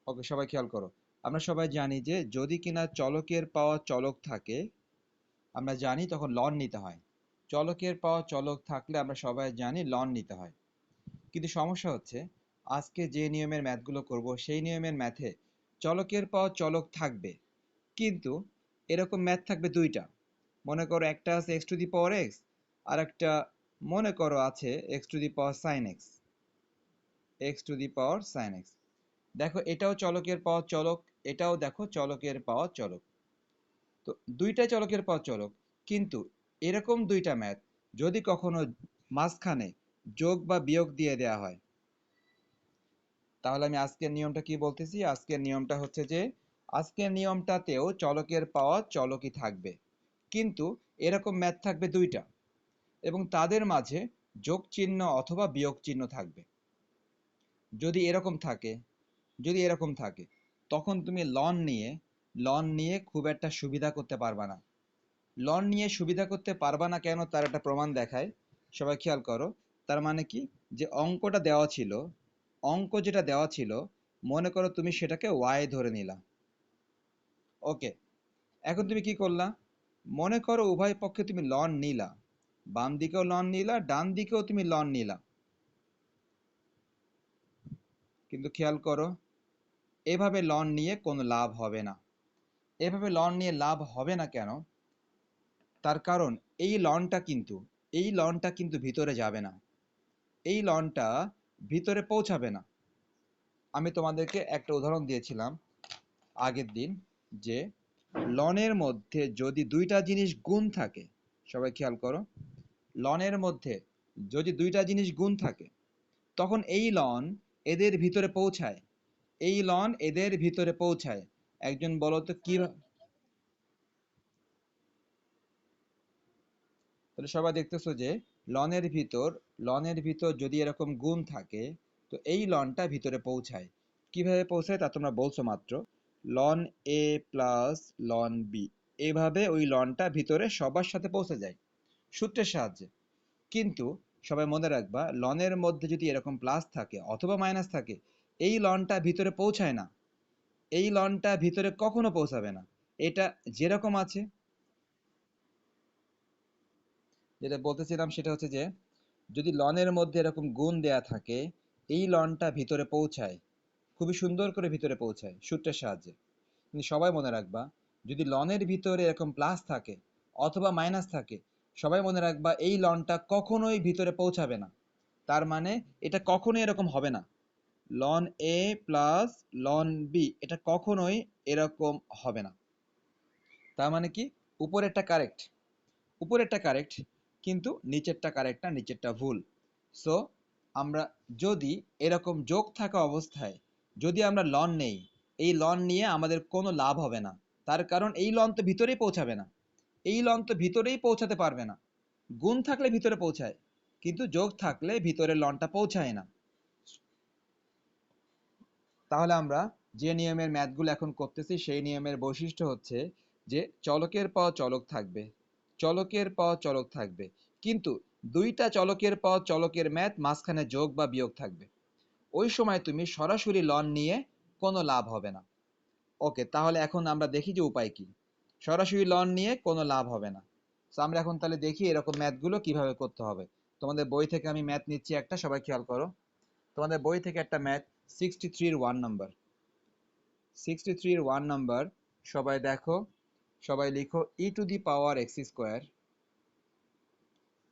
ওকে, সবাই খেয়াল করো। আমরা সবাই জানি যে যদি কিনা চলকের পাওয়া চলক থাকে, আমরা জানি তখন লন নিতে হয়। চলকের পাওয়া চলক থাকলে আমরা সবাই জানি লন নিতে হয়। কিন্তু সমস্যা হচ্ছে, আজকে যে নিয়মের ম্যাথগুলো করব সেই নিয়মের ম্যাথে চলকের পাওয়া চলক থাকবে, কিন্তু এরকম ম্যাথ থাকবে দুইটা। মনে করো একটা আছে x to the power x, আর একটা মনে করো আছে x to the power sine x. X to the power sine x, দেখো এটাও চলকের পাওয়া চলক, এটাও দেখো চলকের পাওয়া চলক। তো দুইটাই চলকের পাওয়া চলক, কিন্তু এরকম দুইটা ম্যাথ যদি কখনো মাঝখানে যোগ বা বিয়োগ দিয়ে দেয়া হয়, তাহলে আমি আজকের নিয়মটা কি বলতেছি, আজকের নিয়মটা হচ্ছে যে আজকের নিয়মটাতেও চলকের পাওয়া চলকই থাকবে, কিন্তু এরকম ম্যাথ থাকবে দুইটা, এবং তাদের মাঝে যোগ চিহ্ন অথবা বিয়োগ চিহ্ন থাকবে। যদি এরকম থাকে, যদি এরকম থাকে, তখন তুমি লন নিয়ে খুব একটা সুবিধা করতে পারবা না। লন নিয়ে সুবিধা করতে পারবা না কেন, তার একটা প্রমাণ দেখায়। সবাই খেয়াল করো। তার মানে কি, যে অঙ্কটা দেওয়া ছিল, অঙ্ক যেটা দেওয়া ছিল, মনে করো তুমি সেটাকে ওয়াই ধরে নিলা। ওকে, এখন তুমি কি করলা, মনে করো উভয় পক্ষে তুমি লন নিলা, বাম দিকেও লন নিলা, ডান দিকেও তুমি লন নিলা। কিন্তু খেয়াল করো, এভাবে লন নিয়ে কোনো লাভ হবে না। এভাবে লন নিয়ে লাভ হবে না কেন, তার কারণ এই লনটা কিন্তু ভিতরে যাবে না, এই লনটা ভিতরে পৌঁছাবে না। আমি তোমাদেরকে একটা উদাহরণ দিয়েছিলাম আগের দিন, যে লনের মধ্যে যদি দুইটা জিনিস গুণ থাকে, সবাই খেয়াল করো, লনের মধ্যে যদি দুইটা জিনিস গুণ থাকে, তখন এই লন এদের ভিতরে পৌঁছায়, এই লন এদের ভিতরে পৌঁছায়। একজন বলো তো কি। তাহলে সবাই দেখতেছো যে লনের ভিতর যদি এরকম গুণ থাকে, তো এই লনটা ভিতরে পৌঁছায়। কিভাবে পৌঁছায় তা তোমরা বলছো মাত্র, লন এ প্লাস লন বি, এভাবে ওই লনটা ভিতরে সবার সাথে পৌঁছে যায় সূত্রের সাহায্যে। কিন্তু সবাই মনে রাখবা, লনের মধ্যে যদি এরকম প্লাস থাকে অথবা মাইনাস থাকে, এই লনটা ভিতরে পৌঁছায় না, এই লনটা ভিতরে কখনো পৌঁছাবে না। এটা যেরকম আছে, যেটা বলতেছিলাম সেটা হচ্ছে যে যদি লনের মধ্যে এরকম গুণ দেয়া থাকে, এই লনটা ভিতরে পৌঁছায়, খুবই সুন্দর করে ভিতরে পৌঁছায় সূত্রের সাহায্যে। কিন্তু সবাই মনে রাখবা, যদি লনের ভিতরে এরকম প্লাস থাকে অথবা মাইনাস থাকে, সবাই মনে রাখবা এই লনটা কখনোই ভিতরে পৌঁছাবে না। তার মানে এটা কখনোই এরকম হবে না, লন এ প্লাস লন বি এটা কখনোই এরকম হবে না। তার মানে কি, উপরেরটা কারেক্ট, উপরেরটা কারেক্ট, কিন্তু নিচেরটা কারেক্ট না, নিচেরটা ভুল। সো আমরা যদি এরকম যোগ থাকা অবস্থায় যদি আমরা লন নেই, এই লন নিয়ে আমাদের কোনো লাভ হবে না। তার কারণ এই লন তো ভিতরেই পৌঁছাবে না, এই লন তো ভিতরেই পৌঁছাতে পারবে না। গুণ থাকলে ভিতরে পৌঁছায়, কিন্তু যোগ থাকলে ভিতরে লনটা পৌঁছায় না। তাহলে আমরা যে নিয়মের ম্যাথগুলো এখন করতেছি সেই নিয়মের বৈশিষ্ট্য হচ্ছে যে চলকের পাওয়া চলক থাকবে, চলকের পাওয়া চলক থাকবে, কিন্তু দুইটা চলকের পাওয়া চলকের ম্যাথ মাঝখানে যোগ বা বিয়োগ থাকবে। ওই সময় তুমি সরাসরি লন নিয়ে কোনো লাভ হবে না। ওকে, তাহলে এখন আমরা দেখি যে উপায় কি। সরাসরি লন নিয়ে কোনো লাভ হবে না। তো আমরা এখন তাহলে দেখি এরকম ম্যাথগুলো কিভাবে করতে হবে। তোমাদের বই থেকে আমি ম্যাথ নিচ্ছি একটা, সবাই খেয়াল করো। তোমাদের বই থেকে একটা ম্যাথ 63-1 নাম্বার, 63-1 নাম্বার। সবাই দেখো, সবাই লিখো e to the power x square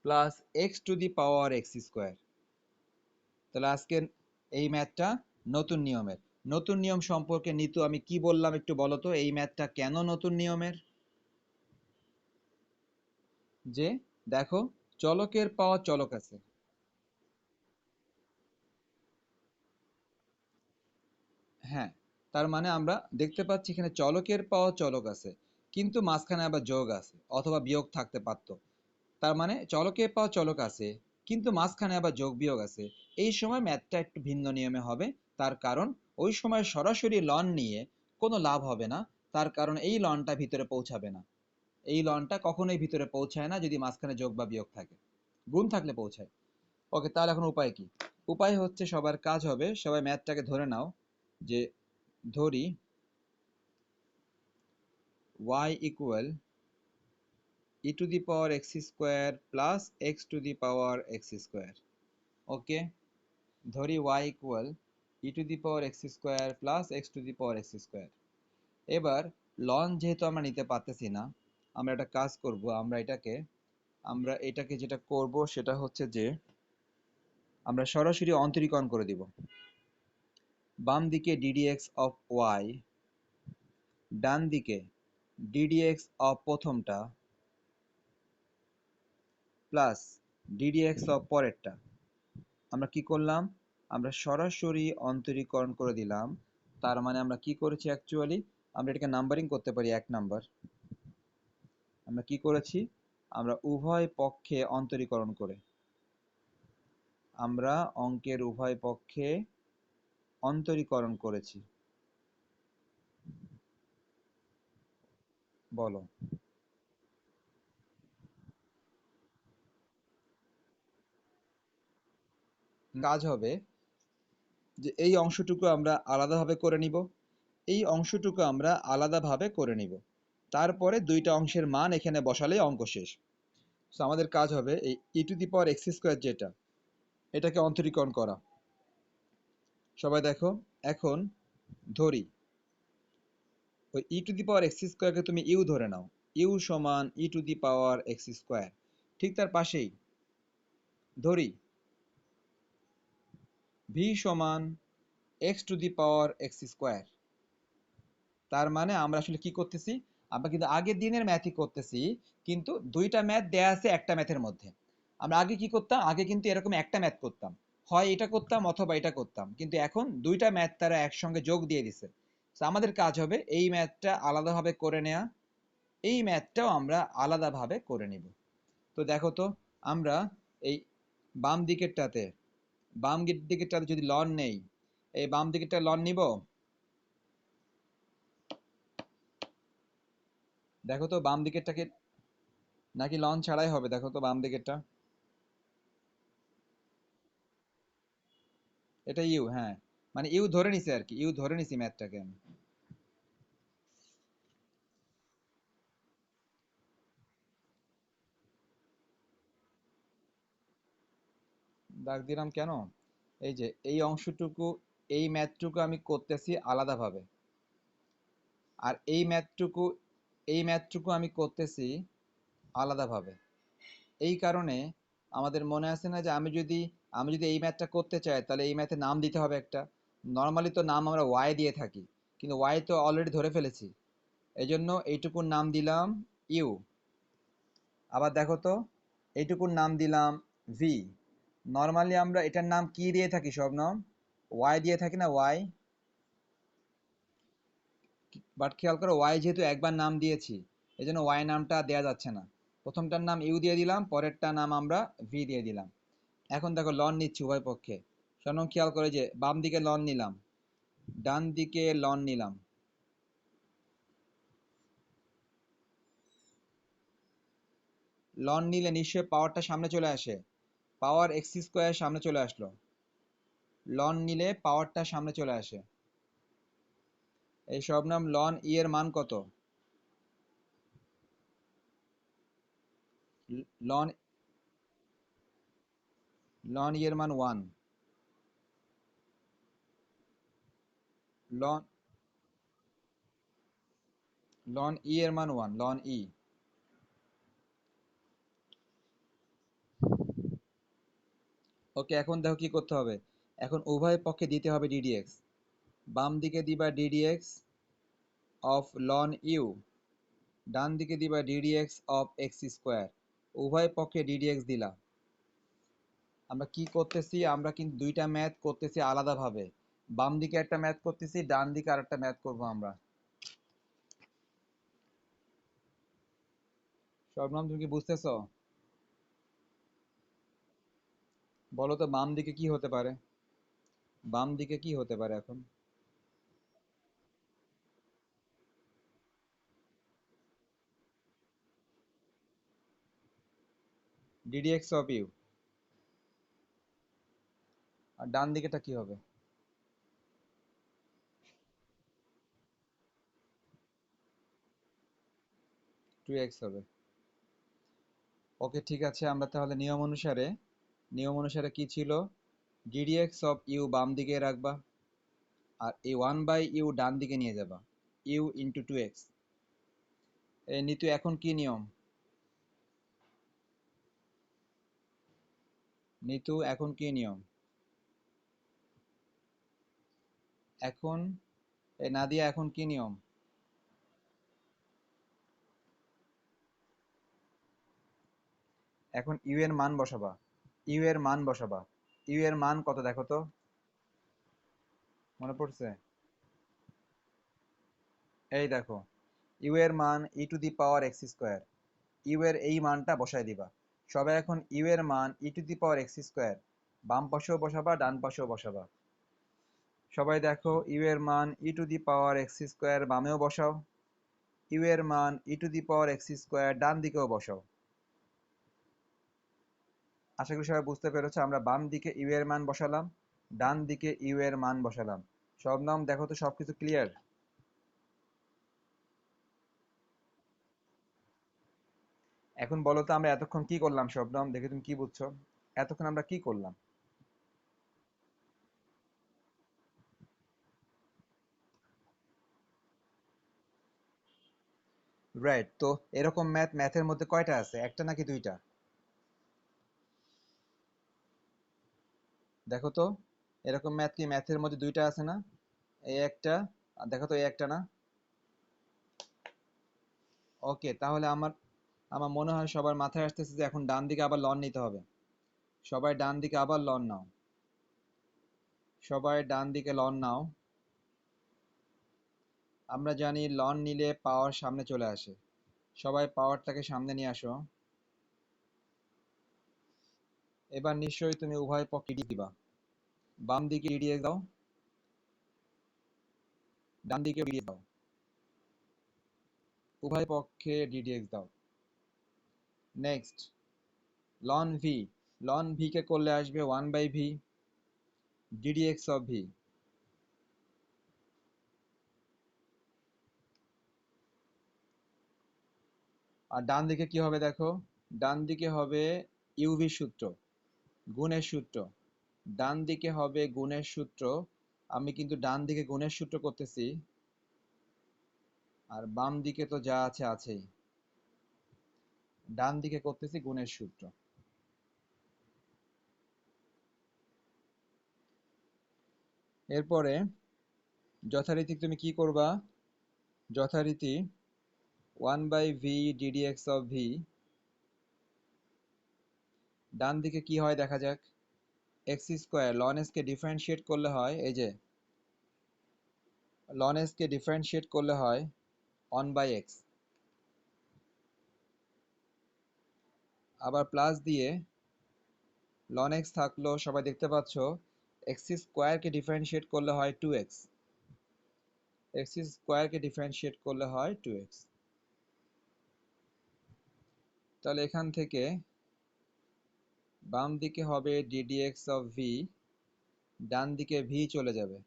plus x to the power x square. তাহলে আজকের এই ম্যাথটা নতুন নিয়মের। নতুন নিয়ম সম্পর্কে নিতু আমি কি বললাম একটু বলো তো, এই ম্যাথটা কেন নতুন নিয়মের? যে দেখো, চলকের পাওয়া চলক আছে। হ্যাঁ, তার মানে আমরা দেখতে পাচ্ছি এখানে চলকের পাওয়া চলক আছে, কিন্তু মাঝখানে আবার যোগ আছে অথবা বিয়োগ থাকতে পারতো। তার মানে চলকের পাওয়া চলক আছে, কিন্তু মাঝখানে আবার যোগ বিয়োগ আছে। এই সময় ম্যাথটা একটু ভিন্ন নিয়মে হবে। তার কারণ ওই সময় সরাসরি লন নিয়ে কোনো লাভ হবে না। তার কারণ এই লনটা ভিতরে পৌঁছাবে না, এই লনটা কখনোই ভিতরে পৌঁছায় না যদি মাঝখানে যোগ বা বিয়োগ থাকে, গুণ থাকলে পৌঁছায়। ওকে, তাহলে এখন উপায় কি? উপায় হচ্ছে, সবার কাজ হবে, সবাই ম্যাথটাকে ধরে নাও যে ধরি y equal e to the power x square plus x to the power x square. Okay, ধরি y equal e to the power x square plus x to the power x square. এবার লন যেহেতু আমরা নিতে পারতেছি না, আমরা একটা কাজ করব, আমরা এটাকে যেটা করব সেটা হচ্ছে যে আমরা সরাসরি অন্তরীকরণ করে দিব। বাম দিকে ddx অফ y, ডান দিকে ddx অফ প্রথমটা প্লাস ddx অফ পরেরটা। আমরা কি করলাম? আমরা সরাসরি অন্তরীকরণ করে দিলাম। তার মানে আমরা কি করেছি অ্যাকচুয়ালি? আমরা এটাকে নাম্বারিং করতে পারি 1 নাম্বার। আমরা কি করেছি? আমরা উভয় পক্ষে অন্তরীকরণ করে, আমরা অঙ্কের উভয় পক্ষে অন্তরীকরণ করেছি। বলো। কাজ হবে যে এই অংশটুকু আমরা আলাদাভাবে করে নিব, এই অংশটুকু আমরা আলাদাভাবে করে নিব, তারপরে দুইটা অংশের মান এখানে বসালেই অঙ্ক শেষ। তো আমাদের কাজ হবে এই e to the power x square যেটা, এটাকে অন্তরীকরণ করা। সবাই দেখো, এখন ধরি ওই ই টু দি পাওয়ার এক্স স্কোয়ারকে তুমি ইউ ধরে নাও, ইউ সমান e to the power x square. ঠিক তার পাশেই ধরি ভি সমান x to the power x square. তার মানে আমরা আসলে কি করতেছি? আমরা কিন্তু আগের দিনের ম্যাথই করতেছি, কিন্তু দুইটা ম্যাথ দেয়া আছে একটা ম্যাথের মধ্যে। আমরা আগে কি করতাম? আগে কিন্তু এরকম একটা ম্যাথ করতাম, হয় এটা করতাম অথবা এটা করতাম, কিন্তু এখন দুইটা ম্যাথ তারা একসঙ্গে যোগ দিয়ে দিছে। তো আমাদের কাজ হবে এই ম্যাথটা আলাদাভাবে করে নেওয়া, এই ম্যাথটাও আমরা আলাদাভাবে করে নিব। তো দেখো তো, আমরা এই বাম দিকেরটাতে বাম দিকেরটাতে যদি লন নেই, এই বাম দিকেরটা লন নিব। দেখো তো বাম দিকেরটাকে, নাকি লন ছাড়াই হবে? দেখো তো বাম দিকেরটা, এটা ইউ, হ্যাঁ, মানে ইউ ধরে নিছি আর কি, ইউ ধরে নিছি ম্যাথটাকে আমি। দাগ দিলাম কেন? এই যে এই অংশটুকু, এই ম্যাথটুকু আমি করতেছি আলাদাভাবে, আর এই ম্যাথটুকু আমি করতেছি আলাদাভাবে। এই কারণে আমাদের মনে আছে না যে আমি যদি এই ম্যাথটা করতে চাই, তাহলে এই ম্যাথের নাম দিতে হবে একটা। নর্মালি তো নাম আমরা ওয়াই দিয়ে থাকি, কিন্তু ওয়াই তো অলরেডি ধরে ফেলেছি, এই জন্য এইটুকুর নাম দিলাম ইউ। আবার দেখো তো, এইটুকুর নাম দিলাম ভি। নর্মালি আমরা এটার নাম কি দিয়ে থাকি? সব নাম ওয়াই দিয়ে থাকি না, ওয়াই। বাট খেয়াল করো, ওয়াই যেহেতু একবার নাম দিয়েছি, এই জন্য ওয়াই নামটা দেয়া যাচ্ছে না। প্রথমটার নাম ইউ দিয়ে দিলাম, পরেরটার নাম আমরা ভি দিয়ে দিলাম। এখন দেখো লন নিচ্ছি উভয় পক্ষে। শোনো, খেয়াল করে যে বাম দিকে লন নিলাম, ডান দিকে লন নিলাম। লন নিলে নিশ্চয়ই পাওয়ারটা সামনে চলে আসে, পাওয়ার এক্স স্কোয়ার সামনে চলে আসলো। লন নিলে পাওয়ারটা সামনে চলে আসে। এই সব নাম লন ই এর মান কত? লন লন ই এর মান 1। লন লন ই এর মান 1, লন ই। ওকে, এখন দেখো কি করতে হবে। এখন উভয় পক্ষে দিতে হবে ddx। বাম দিকে দিবা ddx অফ লন ইউ, ডান দিকে দিবা ddx অফ এক্স স্কোয়ার। উভয় পক্ষে ddx দিলা। আমরা কি করতেছি? আমরা কিন্তু দুইটা ম্যাথ করতেছি আলাদাভাবে। বাম দিকে একটা ম্যাথ করতেছি, ডান দিকে আরেকটা ম্যাথ করব আমরা। শবনম, তুমি কি বুঝতেছো? বলো তো বাম দিকে কি হতে পারে? বাম দিকে কি হতে পারে এখন? ddx of u. আর ডান দিকেটা কি হবে? 2x হবে। ওকে, ঠিক আছে, আমরা তাহলে নিয়ম অনুসারে কি ছিল, ddx অফ ইউ বাম দিকে রাখবা, আর এই 1/u ডান দিকে নিয়ে যাবা, ইউ ইন্টু 2x। এই নিতু এখন কি নিয়ম? নিতু এখন কি নিয়ম? এখন এই নাদিয়া এখন কি নিয়ম? এখন ইউ এর মান বসাবা, ইউ এর মান বসাবা। ইউ এর মান কত দেখো তো, মনে পড়ছে? এই দেখো, ইউ এর মান e⁻x²। ইউ এর এই মানটা বসায় দিবা। সবাই এখন ইউ এর মান e⁻x², বাম পাশেও বসাবা ডান পাশেও বসাবা। সবাই দেখো, ইউ এর মান e⁻x² বামেও বসাও, ইউ এর মান e⁻x² ডান দিকেও বসাও। আশা করি সবাই বুঝতে পেরেছো, আমরা বাম দিকে ইউ এর মান বসালাম, ডান দিকে ইউ এর মান বসালাম। শবনম দেখো তো সবকিছু ক্লিয়ার? এখন বলো তো আমরা এতক্ষণ কি করলাম, শবনম দেখে তুমি কি বুঝছো? এতক্ষণ আমরা কি করলাম? রাইট, তো এরকম ম্যাথের মধ্যে কয়টা আছে, একটা নাকি দুইটা? দেখো তো, এরকম ম্যাথ কি ম্যাথের মধ্যে দুইটা আছে না? এই একটা, আর দেখো তো এই একটা না? ওকে, তাহলে আমার আমার মনে হয় সবার মাথায় আসতেছে যে এখন ডান দিকে আবার লন নিতে হবে। সবাই ডান দিকে আবার লন নাও, সবাই ডান দিকে লন নাও। আমরা জানি লন নিলে পাওয়ার সামনে চলে আসে, সবাই পাওয়ারটাকে সামনে নিয়ে আসো। এবার নিশ্চয়ই তুমি উভয় পক্ষে ডি দিবা, বাম দিকে ডিডিএক্স দাও, ডান দিকে ডিডিএক্স দাও, উভয় পক্ষে ডিডিএক্স দাও। নেক্সট, লন ভি, লন ভি কে করলে আসবে 1/v ddx অফ ভি। আর ডান দিকে কি হবে দেখো, ডান দিকে হবে ইউভি সূত্র, গুণের সূত্র। ডান দিকে হবে গুণের সূত্র, আমি কিন্তু ডান দিকে গুণের সূত্র করতেছি, আর বাম দিকে তো যা আছে আছেই, ডান দিকে করতেছি গুণের সূত্র। এরপরে যথারীতি তুমি কি করবা, যথারীতি 1/v ddx অফ ভি, ডান দিকে কি হয় দেখা যাক। x² ln s কে ডিফারেন্সিয়েট করলে হয়, এই যে ln s কে ডিফারেন্সিয়েট করলে হয় 1/x, আবার প্লাস দিয়ে ln x থাকলো, সবাই দেখতে পাচ্ছ x² কে ডিফারেন্সিয়েট করলে হয় 2x, x² কে ডিফারেন্সিয়েট করলে হয় 2x। তাহলে এখান থেকে বাম দিকে হবে ddx অফ v, ডান দিকে v চলে যাবে।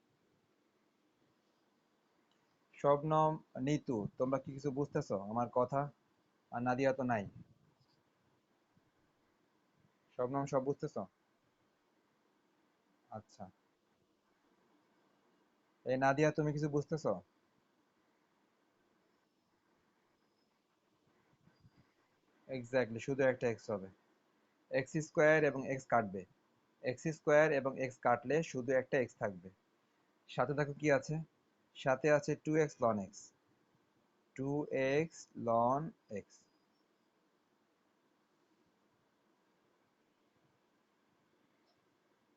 শবনম, নিতু, তোমরা কি কিছু বুঝতেছো আমার কথা? আর নাদিয়া তো নাই। শবনম সব বুঝতেছো? আচ্ছা, এই নাদিয়া তুমি কিছু বুঝতেছো? এক্স্যাক্টলি, শুধু একটা এক্স হবে, x² এবং এক্স কাটবে, x² এবং এক্স কাটলে শুধু একটা এক্স থাকবে। সাথে দেখো কি আছে, সাথে আছে 2x ln x, 2x ln x।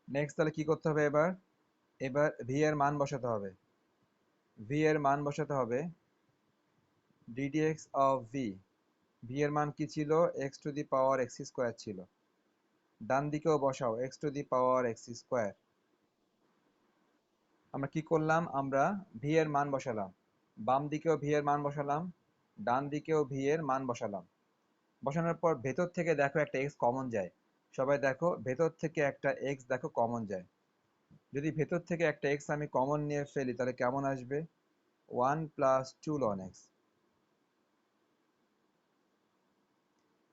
Next তাহলে কি করতে হবে এবার, এবার ভি এর মান বসাতে হবে, ভি এর মান বসাতে হবে ddx অফ ভি। ভি এর মান কি ছিল, x⁻x² ছিল, ডান দিকেও বসাও x⁻x²। আমরা কি করলাম, আমরা ভি এর মান বসালাম, বাম দিকেও ভি এর মান বসালাম, ডান দিকেও ভি এর মান বসালাম। বসানোর পর ভেতর থেকে দেখো একটা এক্স কমন যায়, সবাই দেখো ভেতর থেকে একটা এক্স দেখো কমন যায়। যদি ভেতর থেকে একটা এক্স আমি কমন নিয়ে ফেলি তাহলে কেমন আসবে, 1 + 2 ln x।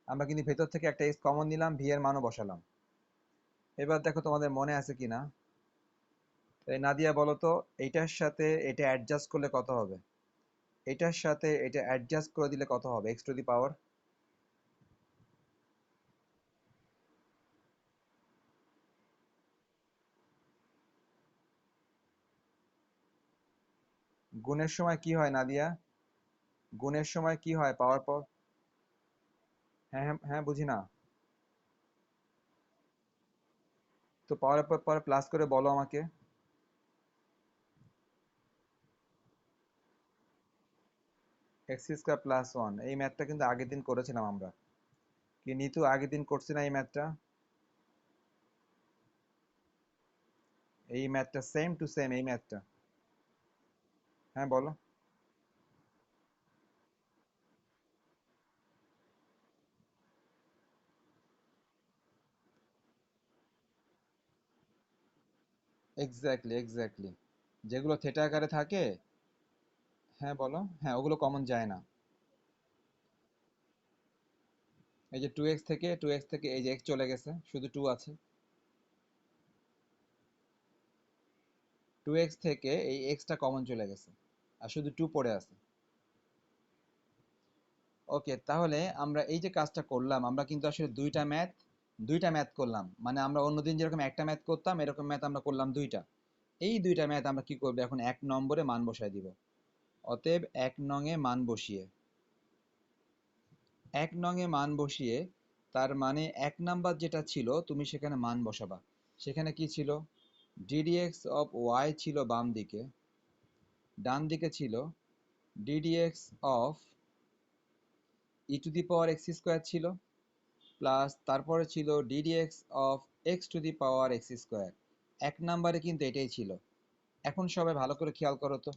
আমরা কিন্তু ভেতর থেকে একটা এক্স কমন নিলাম, ভি এর মানও বসালাম। এবার দেখো তোমাদের মনে আছে কিনা। এই নাদিয়া বলো তো, এইটার সাথে এটা অ্যাডজাস্ট করলে কত হবে? এটার সাথে এটা অ্যাডজাস্ট করে দিলে কত হবে এক্স টু দি পাওয়ার? গুণের সময় কি হয় নাদিয়া? গুণের সময় কি হয় পাওয়ার পর? হ্যাঁ হ্যাঁ হ্যাঁ, বুঝি না। তো পাওয়ার পর পর প্লাস করে বলো আমাকে। এক্স স্কোয়ার প্লাস ওয়ান, এই ম্যাথটা কিন্তু আগের দিন করেছিলাম আমরা। কি নিতু, আগের দিন করছি না এই ম্যাথটা? এই ম্যাথটা সেম টু সেম এই ম্যাথটা। হ্যাঁ বলো। এক্স্যাক্টলি এক্স্যাক্টলি, যেগুলো থেটা আকারে থাকে। হ্যাঁ বলো, হ্যাঁ ওগুলো কমন যায় না। এই যে টু এক্স থেকে এই যে এক্স চলে গেছে, শুধু টু আছে। টু এক্স থেকে এই এক্সটা কমন চলে গেছে, আর শুধু টু পড়ে আছে। ওকে, তাহলে আমরা এই যে কাজটা করলাম, আমরা কিন্তু আসলে দুইটা ম্যাথ করলাম। মানে আমরা অন্যদিন যেরকম একটা ম্যাথ করতাম, এরকম ম্যাথ আমরা করলাম দুইটা। এই দুইটা ম্যাথ আমরা কি করবো এখন, এক নম্বরে মান বসায় দিব। অতএব এক নংয়ে মান বসিয়ে, এক নংয়ে মান বসিয়ে, তার মানে এক নাম্বার যেটা ছিল তুমি সেখানে মান বসাবা। সেখানে কি ছিল? ddx অফ ওয়াই ছিল বাম দিকে, ডান দিকে ছিল ddx of E to the power x square ছিল, প্লাস তারপরে ছিল ddx of x to the power x square. এক নাম্বারে কিন্তু এটাই ছিল। এখন সবাই ভালো করে খেয়াল করো তো,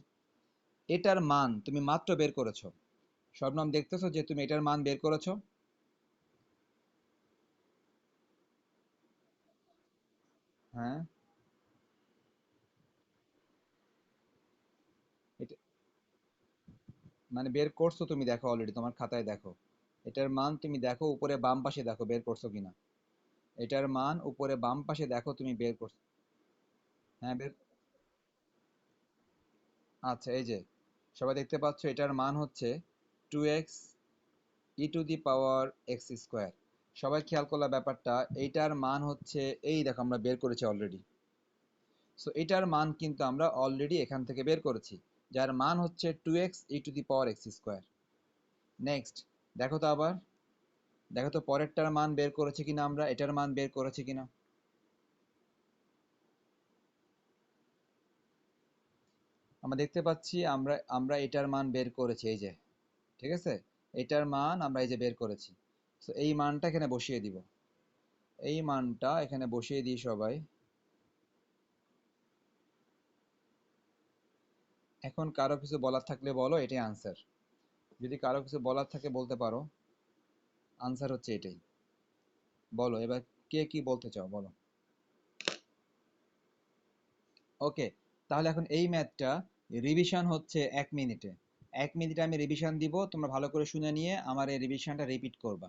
এটার মান তুমি মাত্র বের করেছো। শবনম, দেখতেছো যে তুমি এটার মান বের করেছো? হ্যাঁ, এটা মানে বের করছো তুমি, দেখো অলরেডি তোমার খাতায় দেখো। এটার মান তুমি দেখো উপরে বাম পাশে, দেখো বের করছো কিনা। এটার মান উপরে বাম পাশে দেখো তুমি বের করছো। হ্যাঁ বের। আচ্ছা, এই যে সবাই দেখতে পাচ্ছ, এটার মান হচ্ছে two x e to the power x square. সবাই খেয়াল করলা ব্যাপারটা, এইটার মান হচ্ছে, এই দেখো আমরা বের করেছি অলরেডি। সো এটার মান কিন্তু আমরা অলরেডি এখান থেকে বের করেছি, যার মান হচ্ছে two x e to the power x square. Next, দেখো তো আবার, দেখো তো পরেরটার মান বের করেছি কিনা, আমরা এটার মান বের করেছি কিনা। আমরা দেখতে পাচ্ছি আমরা আমরা এটার মান বের করেছি, এই যে, ঠিক আছে। এটার মান আমরা এই যে বের করেছি। তো এই মানটা এখানে বসিয়ে দিব, এই মানটা এখানে বসিয়ে দিই সবাই। এখন কারো কিছু বলার থাকলে বলো, এটাই আনসার। যদি কারো কিছু বলার থাকে বলতে পারো, আনসার হচ্ছে এটাই। বলো এবার, কে কি বলতে চাও বলো। ওকে, তাহলে এখন এই ম্যাথটা রিভিশন হচ্ছে 1 মিনিটে। 1 মিনিটে আমি রিভিশন দিব, তোমরা ভালো করে শুনে নিয়ে আমার এই রিভিশনটা রিপিট করবা।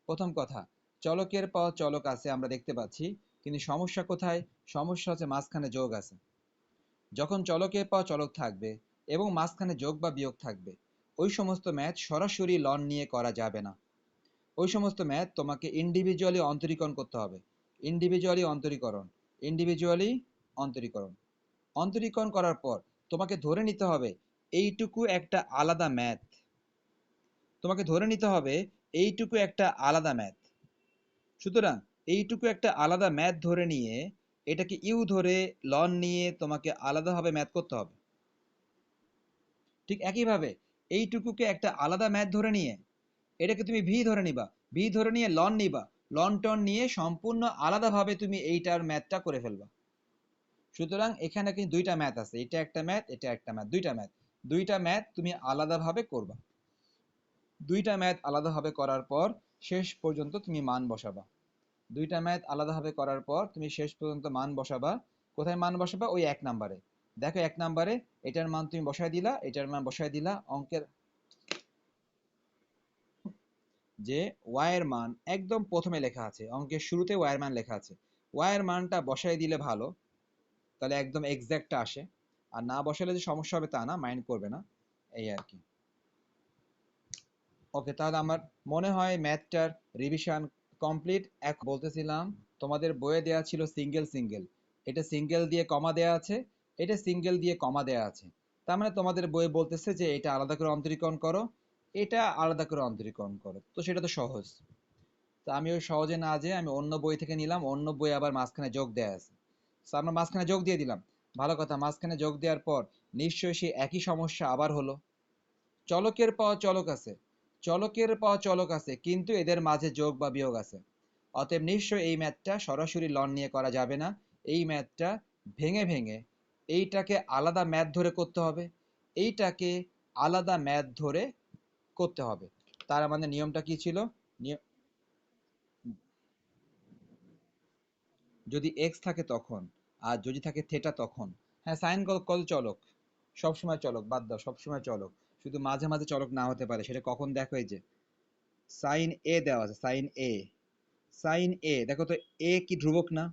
প্রথম কথা, চলকের পর চলক আছে আমরা দেখতে পাচ্ছি, কিন্তু সমস্যা কোথায়? সমস্যা হচ্ছে মাঝখানে যোগ আছে। যখন চলকের পর চলক থাকবে এবং মাঝখানে যোগ বা বিয়োগ থাকবে, ওই সমস্ত ম্যাথ সরাসরি লন নিয়ে করা যাবে না। ওই সমস্ত ম্যাথ তোমাকে ইন্ডিভিজুয়ালি অন্তরীকরণ করতে হবে। ইন্ডিভিজুয়ালি অন্তরীকরণ, ইন্ডিভিজুয়ালি অন্তরীকরণ, অন্তরীকরণ করার পর তোমাকে ধরে নিতে হবে এইটুকু একটা আলাদা ম্যাথ। তোমাকে ধরে নিতে হবে এইটুকু একটা আলাদা ম্যাথ। সুতরাং এইটুকু একটা আলাদা ম্যাথ ধরে নিয়ে, এটাকে ইউ ধরে লন নিয়ে তোমাকে আলাদাভাবে ম্যাথ করতে হবে। ঠিক একইভাবে এইটুকুকে একটা আলাদা ম্যাথ ধরে নিয়ে, এটাকে তুমি ভি ধরে নিবা, ভি ধরে নিয়ে লন নিবা, লন টন নিয়ে সম্পূর্ণ আলাদাভাবে তুমি এইটার ম্যাথটা করে ফেলবা। সুতরাং এখানে কিন্তু দুইটা ম্যাথ আছে, এটা একটা ম্যাথ, এটা একটা ম্যাথ, দুইটা ম্যাথ। দুইটা ম্যাথ তুমি আলাদাভাবে করবা। দুইটা ম্যাথ আলাদাভাবে করার পর শেষ পর্যন্ত তুমি মান বসাবা। দুইটা ম্যাথ আলাদাভাবে করার পর তুমি শেষ পর্যন্ত মান বসাবা। কোথায় মান বসাবা? ওই 1 নাম্বারে। দেখো 1 নাম্বারে এটার মান তুমি বসায় দিলা, এটার মান বসায় দিলা অঙ্কের। যে y এর মান একদম প্রথমে লেখা আছে, অঙ্কের শুরুতে y এর মান লেখা আছে, y এর মানটা বসাই দিলে ভালো, তাহলে একদম এক্সাক্টটা আসে। আর না বসালে যে সমস্যা হবে তা না, মাইন্ড করবে না, এই আর কি। ওকে, তাহলে আমার মনে হয় ম্যাথটার রিভিশন কমপ্লিট। এক বলতেছিলাম তোমাদের বইয়ে দেয়া ছিল সিঙ্গেল সিঙ্গেল, এটা সিঙ্গেল দিয়ে কমা দেয়া আছে, এটা সিঙ্গেল দিয়ে কমা দেয়া আছে, তার মানে তোমাদের বইয়ে বলতেছে যে এটা আলাদা করে অন্তরীকরণ করো, এটা আলাদা করে অন্তরীকরণ করো, তো সেটা তো সহজ। তো আমি ওই সহজে না যেয়ে আমি অন্য বই থেকে নিলাম, অন্য বই আবার মাঝখানে যোগ দেয়া আছে, তো আমরা মাঝখানে যোগ দিয়ে দিলাম। ভালো কথা, মাঝখানে যোগ দেওয়ার পর নিশ্চয়ই সেই একই সমস্যা আবার হলো। চলকের পাওয়া চলক আছে, চলকের পাওয়া চলক আছে, কিন্তু এদের মাঝে যোগ বা বিয়োগ আছে। অতএব নিশ্চয়ই এই ম্যাথটা সরাসরি লন নিয়ে করা যাবে না, এই ম্যাথটা ভেঙে ভেঙে এইটাকে আলাদা ম্যাথ ধরে করতে হবে, এইটাকে আলাদা ম্যাথ ধরে করতে হবে। তার মানে নিয়মটা কি ছিল? নিয়- যদি এক্স থাকে তখন, আর যদি থাকে থেটা তখন। হ্যাঁ, সাইন কত কত চলক, সবসময় চলক, বাদ দাও, সবসময় চলক, শুধু মাঝে মাঝে চলক না হতে পারে, সেটা কখন দেখো, এই যে সাইন এ দেওয়া আছে, সাইন এ, সাইন এ দেখো তো, এ কি ধ্রুবক না?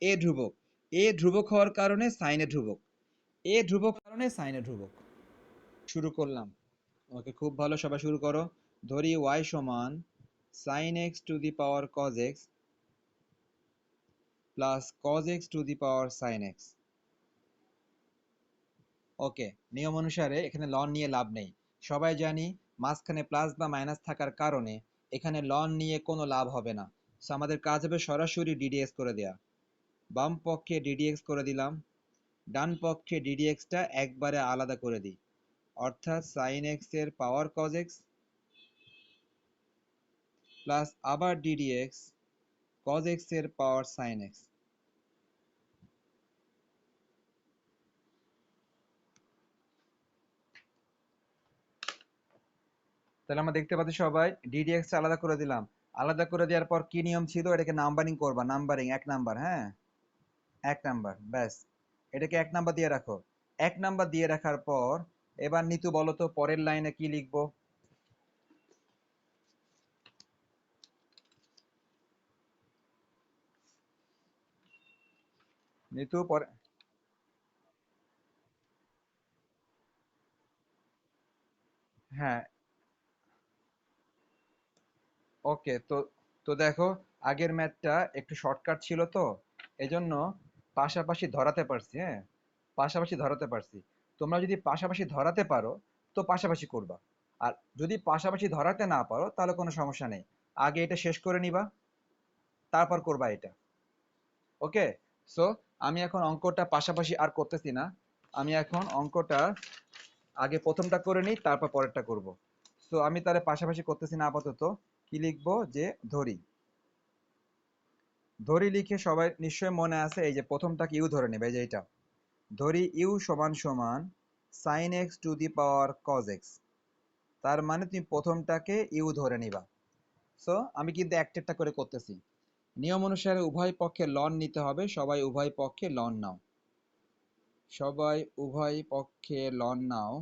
এ ধ্রুবক, এ ধ্রুবক হওয়ার কারণে সাইনে ধ্রুবক, এ ধ্রুবক কারণে সাইনে ধ্রুবক। শুরু করলাম। ওকে, খুব ভালো, সবাই শুরু করো। ধরি y সমান sine x to the power cos x plus cos x to the power sine x. Okay, নিয়ম অনুসারে এখানে লন নিয়ে লাভ নেই, সবাই জানি মাঝখানে প্লাস বা মাইনাস থাকার কারণে এখানে লন নিয়ে কোনো লাভ হবে না। সো আমাদের কাজ হবে সরাসরি ডিডিএক্স করে দেয়া। বাম পক্ষে ডিডিএক্স করে দিলাম, ডান পক্ষে ডিডিএক্সটা একবারে আলাদা করে দিই, অর্থাৎ সাইন এক্স এর পাওয়ার কজ এক্স প্লাস আবার ডিডিএক্স কজ এক্স এর পাওয়ার সাইন এক্স। তাহলে আমরা দেখতে পাচ্ছি সবাই ডিডিএক্স আলাদা করে দিলাম। আলাদা করে দেওয়ার পর কি নিয়ম ছিল? এটাকে নাম্বারিং করবা, নাম্বারিং, এক নাম্বার, হ্যাঁ, এক নাম্বার, ব্যাস, এটাকে এক নাম্বার দিয়ে রাখো। এক নাম্বার দিয়ে রাখার পর এবার নিতু বলো তো পরের লাইনে কি লিখবো? নিতু পরে, হ্যাঁ, ওকে, তো তো দেখো, আগের ম্যাথটা একটু শর্টকাট ছিল, তো এজন্য পাশাপাশি ধরাতে পারছি, হ্যাঁ, পাশাপাশি ধরাতে পারছি। তোমরা যদি পাশাপাশি ধরাতে পারো তো পাশাপাশি করবা, আর যদি পাশাপাশি ধরাতে না পারো তাহলে কোনো সমস্যা নেই, আগে এটা শেষ করে নিবা, তারপর করবা এটা। ওকে, সো আমি এখন অঙ্কটা পাশাপাশি আর করতেছি না, আমি এখন অঙ্কটা আগে প্রথমটা করে নিই, তারপর পরেরটা করব। সো আমি তাহলে পাশাপাশি করতেছি না আপাতত। কি লিখবো? যে ধরি, ধরি লিখে সবাই নিশ্চয় মনে আছে, এই যে প্রথমটাকে ইউ ধরে নেবে, এই যে এটা, ধরি ইউ সমান সমান sine x to the power cos x, তার মানে তুমি প্রথমটাকে ইউ ধরে নিবা। সো আমি কিন্তু একটা একটা করে করতেছি, নিয়ম অনুসারে উভয় পক্ষে লন নিতে হবে, সবাই উভয় পক্ষে লন নাও, সবাই উভয় পক্ষে লন নাও।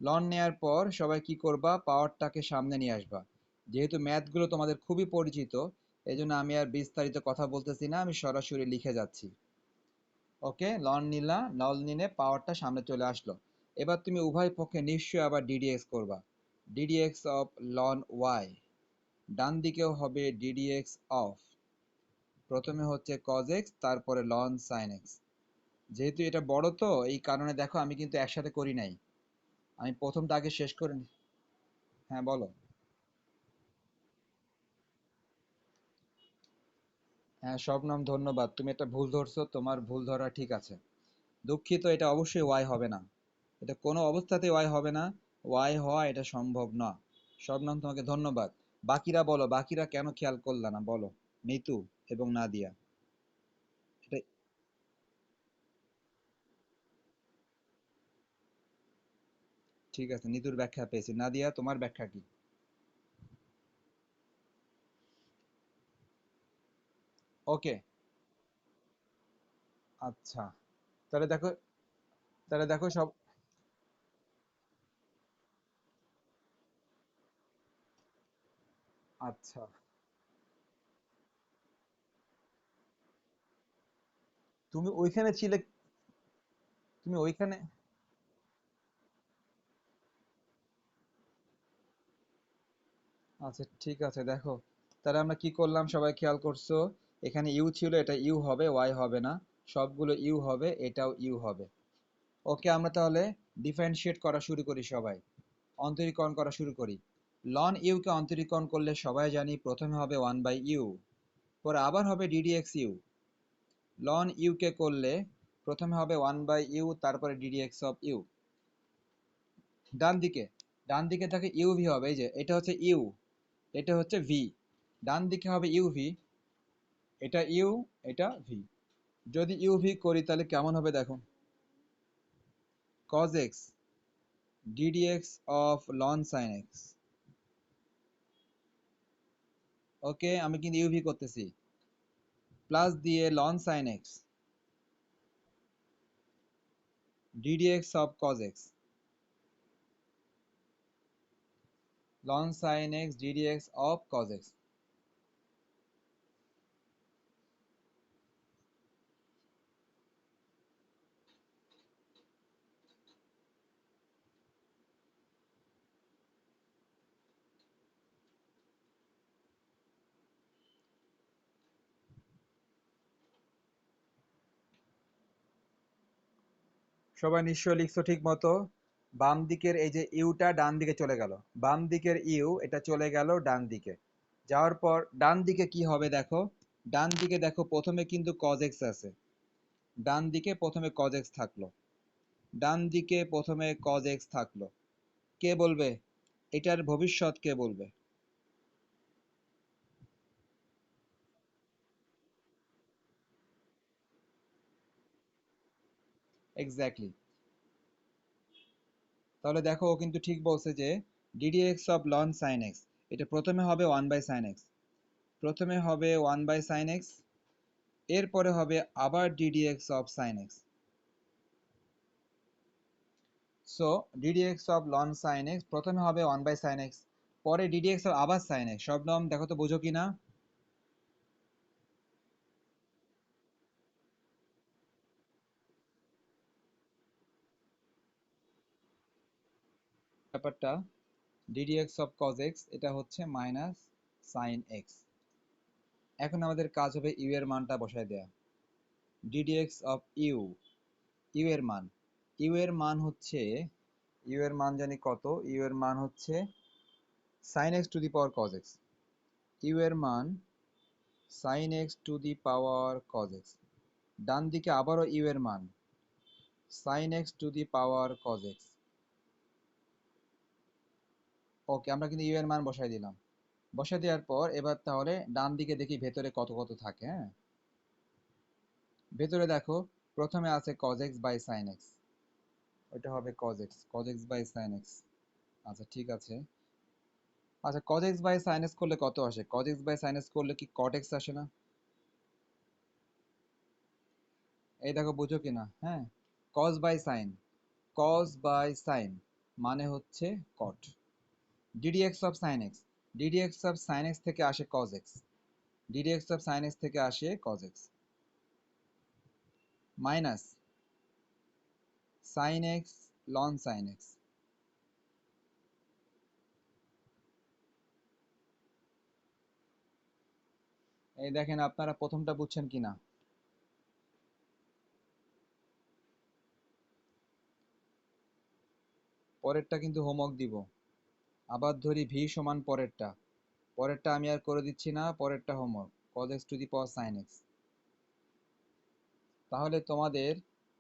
লন নেয়ার পর সবাই কি করবা? পাওয়ারটাকে সামনে নিয়ে আসবা। যেহেতু ম্যাথগুলো তোমাদের খুবই পরিচিত, এই জন্য আমি আর বিস্তারিত কথা বলতেছি না, আমি সরাসরি লিখে যাচ্ছি। ওকে, লন নিলা, লন নিলে পাওয়ারটা সামনে চলে আসলো। এবার তুমি উভয় পক্ষে নিশ্চয়ই আবার ডিডিএক্স করবা, ডিডিএক্স অফ লন ওয়াই, ডান দিকেও হবে ডিডিএক্স অফ, প্রথমে হচ্ছে কজ এক্স, তারপরে লন সাইন এক্স। যেহেতু এটা বড়, তো এই কারণে দেখো আমি কিন্তু একসাথে করি নাই, আমি প্রথমটা আগে শেষ করে হ্যাঁ বলো। হ্যাঁ শবনম, ধন্যবাদ, তুমি একটা ভুল ধরছো, তোমার ভুল ধরা ঠিক আছে, দুঃখিত, এটা অবশ্যই ওয়াই হবে না, এটা কোনো অবস্থাতেই ওয়াই হবে না, ওয়াই হওয়া এটা সম্ভব না। শবনম, তোমাকে ধন্যবাদ। বাকিরা বলো, বাকিরা কেন খেয়াল করলা না বলো, নিতু এবং নাদিয়া। এটা ঠিক আছে, নিতুর ব্যাখ্যা পেয়েছি, নাদিয়া তোমার ব্যাখ্যা কি? ওকে, আচ্ছা, তাহলে দেখো, তাহলে দেখো সব, আচ্ছা, তুমি ওইখানে ছিলে? তুমি ওইখানে? আচ্ছা ঠিক আছে, দেখো তাহলে আমরা কি করলাম সবাই খেয়াল করছো? এখানে ইউ ছিল, এটা ইউ হবে, ওয়াই হবে না। সবগুলো ইউ হবে, এটাও ইউ হবে। ওকে, আমরা তাহলে ডিফারেন্সিয়েট করা শুরু করি সবাই। অন্তরীকরণ করা শুরু করি। লন ইউকে অন্তরীকরণ করলে সবাই জানি প্রথমে হবে 1/u, পরে আবার হবে ddx ইউ। লন ইউকে করলে প্রথমে হবে 1/u, তারপরে ddx অফ ইউ। ডান দিকে, ডান দিকে থাকে ইউভি হবে, এই যে এটা হচ্ছে ইউ, এটা হচ্ছে ভি। ডান দিকে হবে ইউভি, এটা ইউ, এটা ভি। যদি ইউভি করি তাহলে কেমন হবে দেখো, cos x ddx of ln sin x। ওকে, আমি কিন্তু ইউভি করতেছি, প্লাস দিয়ে ln sin x ddx of cos x, ln sin x ddx of cos x। সবাই নিশ্চয় লিখছো ঠিক মতো? বাম দিকের এই যে ইউটা ডান দিকে চলে গেল, বাম দিকের ইউ এটা চলে গেল ডান দিকে। যাওয়ার পর ডান দিকে কি হবে দেখো, ডান দিকে দেখো প্রথমে কিন্তু cos x আছে, ডান দিকে প্রথমে cos x থাকলো, ডান দিকে প্রথমে cos x থাকলো। কে বলবে এটার ভবিষ্যৎ, কে বলবে? এক্স্যাক্টলি। তাহলে দেখো ও কিন্তু ঠিক বলছে যে ddx of ln sin x, এটা প্রথমে হবে 1/sin x, প্রথমে হবে 1/sin x, এরপরে হবে আবার ddx of sin x। So ddx of ln sin x প্রথমে হবে 1/sin x, পরে ddx অফ আবার sin x। সব নাম দেখো তো বোঝো কিনা ব্যাপারটা? ddx অফ cos x এটা হচ্ছে মাইনাস sin x। এখন আমাদের কাজ হবে ইউ এর মানটা বসায় দেয়া। ddx অফ ইউ, ইউ এর মান, ইউ এর মান হচ্ছে, ইউ এর মান জানি কত, ইউ এর মান হচ্ছে sin x to the power cos x। U এর মান sin x to the power cos x। ডান দিকে আবারও ইউ এর মান sin x to the power cos x। Okay, আমরা কিন্তু ইউ এর মান বসাই দিলাম। বসাই দেওয়ার পর এবার তাহলে ডান দিকে দেখি ভেতরে কত কত থাকে। হ্যাঁ, ভেতরে দেখো প্রথমে আছে cos x by sin x, ওইটা হবে cos x, cos x by sin x। আচ্ছা ঠিক আছে। আচ্ছা cos x by sin x করলে কত আসে? cos x by sin x করলে কি cot x আসে না? এই দেখো বুঝো কিনা? হ্যাঁ, cos by sin, cos by sin মানে হচ্ছে cot। ddx of sin x, ddx of sin x থেকে আসে cos x, ddx of sin x থেকে আসে cos x, minus sin x ln sin x। এই দেখেন আপনারা প্রথমটা বুঝছেন কিনা? পরেরটা কিন্তু হোমওয়ার্ক দিব। আবার ধরি ভি সমান পরেরটা, পরেরটা আমি আর করে দিচ্ছি না, পরেরটা homework cos x to the power sin x। তাহলে তোমাদের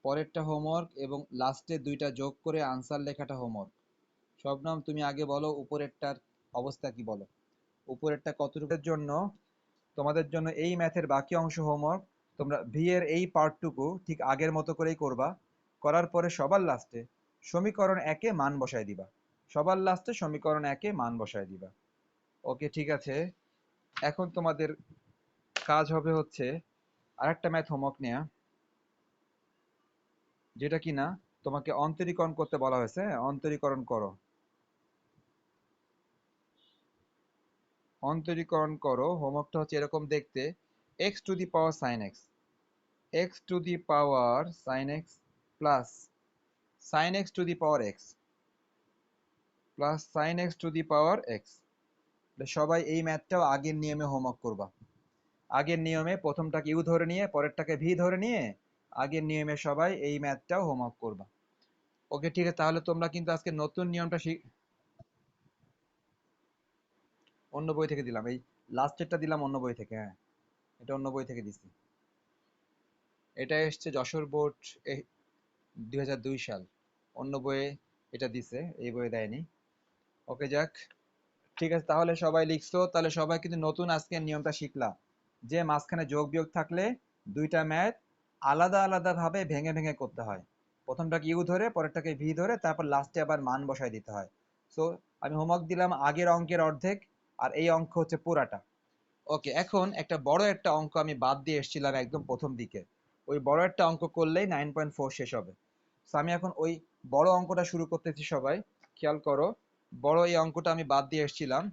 পরেরটা হোমওয়ার্ক এবং লাস্টে দুইটা যোগ করে আনসার লেখাটা হোমওয়ার্ক। শবনম তুমি আগে বলো উপরেরটার অবস্থা কি বলো, উপরেরটা কতটুকুর জন্য? তোমাদের জন্য এই ম্যাথের বাকি অংশ হোমওয়ার্ক। তোমরা ভি এর এই পার্টটুকু ঠিক আগের মতো করেই করবা। করার পরে সবার লাস্টে সমীকরণ একে মান বসায় দিবা, সবার লাস্টে সমীকরণ একে মান বসায় দিবা। ওকে ঠিক আছে। এখন তোমাদের কাজ হবে হচ্ছে আরেকটা ম্যাথ হোমওয়ার্ক নেয়া, যেটা কিনা তোমাকে অন্তরীকরণ করতে বলা হয়েছে। হ্যাঁ, অন্তরীকরণ করো। অন্তরীকরণ করো, হোমওয়ার্কটা হচ্ছে এরকম দেখতে, x to the power sine x, x to the power sine x plus sine x to the power x plus sine x to the power x. সবাই এই ম্যাথটাও আগের নিয়মে হোমওয়ার্ক করবা। আগের নিয়মে প্রথমটাকে ইউ ধরে নিয়ে পরেরটাকে ভি ধরে নিয়ে আগের নিয়মে সবাই এই ম্যাথটাও হোমওয়ার্ক করবা। ওকে ঠিক আছে, তাহলে তোমরা কিন্তু আজকে নতুন নিয়মটা অন্য বই থেকে দিলাম, এই লাস্টেরটা দিলাম অন্য বই থেকে, হ্যাঁ এটা অন্য বই থেকে দিছি। এটা এসছে যশোর বোর্ড 2002 সাল, অন্য বইয়ে এটা দিছে, এই বইয়ে দেয়নি। ওকে যাক, ঠিক আছে তাহলে সবাই লিখছো, তাহলে সবাই কিন্তু নতুন আজকে নিয়মটা শিখলা যে মাঝখানে যোগ বিয়োগ থাকলে দুইটা ম্যাথ আলাদা আলাদা ভাবে ভেঙে ভেঙে করতে হয়। প্রথমটাকে ইউ ধরে পরেরটাকে ভি ধরে তারপর লাস্টে আবার মান বসায় দিতে হয়। সো আমি হোমওয়ার্ক দিলাম আগের অঙ্কের অর্ধেক, আর এই অঙ্ক হচ্ছে পুরাটা। ওকে, এখন একটা বড় একটা অঙ্ক আমি বাদ দিয়ে এসেছিলাম একদম প্রথম দিকে, ওই বড় একটা অঙ্ক করলেই 9.4 শেষ হবে। তো আমি এখন ওই বড় অঙ্কটা শুরু করতেছি, সবাই খেয়াল করো। বড় এই অঙ্কটা আমি বাদ দিয়ে এসেছিলাম,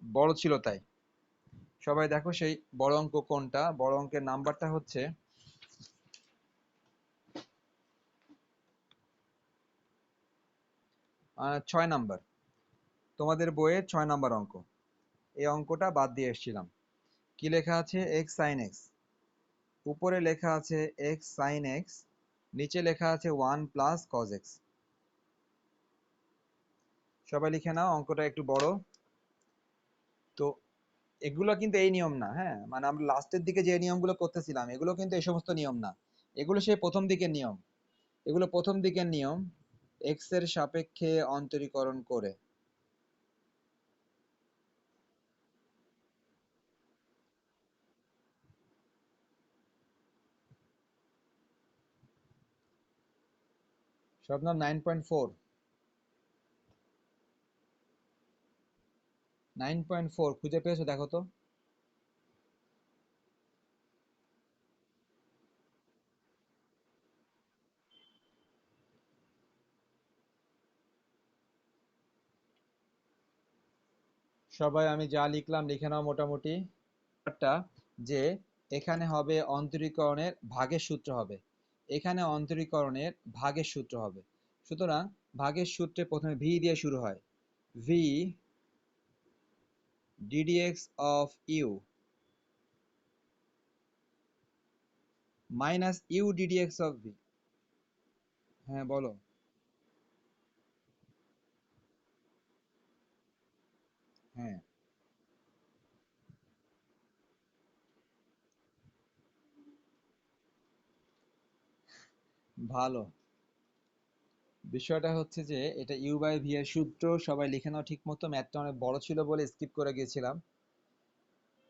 বড় ছিল তাই। সবাই দেখো সেই বড় অঙ্ক কোনটা, বড় অঙ্কের নাম্বারটা হচ্ছে 6 নাম্বার, তোমাদের বইয়ে 6 নাম্বার অঙ্ক। এই অঙ্কটা বাদ দিয়ে এসেছিলাম। কি লেখা আছে? এক্স সাইন এক্স, উপরে লেখা আছে এক্স সাইন এক্স, নিচে লেখা আছে 1 + cos x। সবাই লিখে নাও, অঙ্কটা একটু বড়। তো এগুলো কিন্তু এই নিয়ম না, হ্যাঁ মানে আমরা লাস্টের দিকে যে নিয়মগুলো করতেছিলাম এগুলো কিন্তু এই সমস্ত নিয়ম না, এগুলো সেই প্রথম দিকের নিয়ম। এগুলো প্রথম দিকের নিয়ম, এক্স এর সাপেক্ষে অন্তরীকরণ করে। সব নাম 9.4, 9.4 খুঁজে পেয়েছো দেখো তো। সবাই আমি যা লিখলাম লিখে নাও মোটামুটি। একটা, যে এখানে হবে অন্তরীকরণের ভাগের সূত্র হবে, এখানে অন্তরীকরণের ভাগের সূত্র হবে। সুতরাং ভাগের সূত্রে প্রথমে ভি দিয়ে শুরু হয়, v d d x of u minus u d d x of v. হ্যাঁ বলো। হ্যাঁ ভালো। বিষয়টা হচ্ছে যে এটা ইউ বাই ভি এর সূত্র, সবাই লিখে নাও ঠিক মতো, ম্যাথটা অনেক বড় ছিল বলে স্কিপ করে গিয়েছিলাম।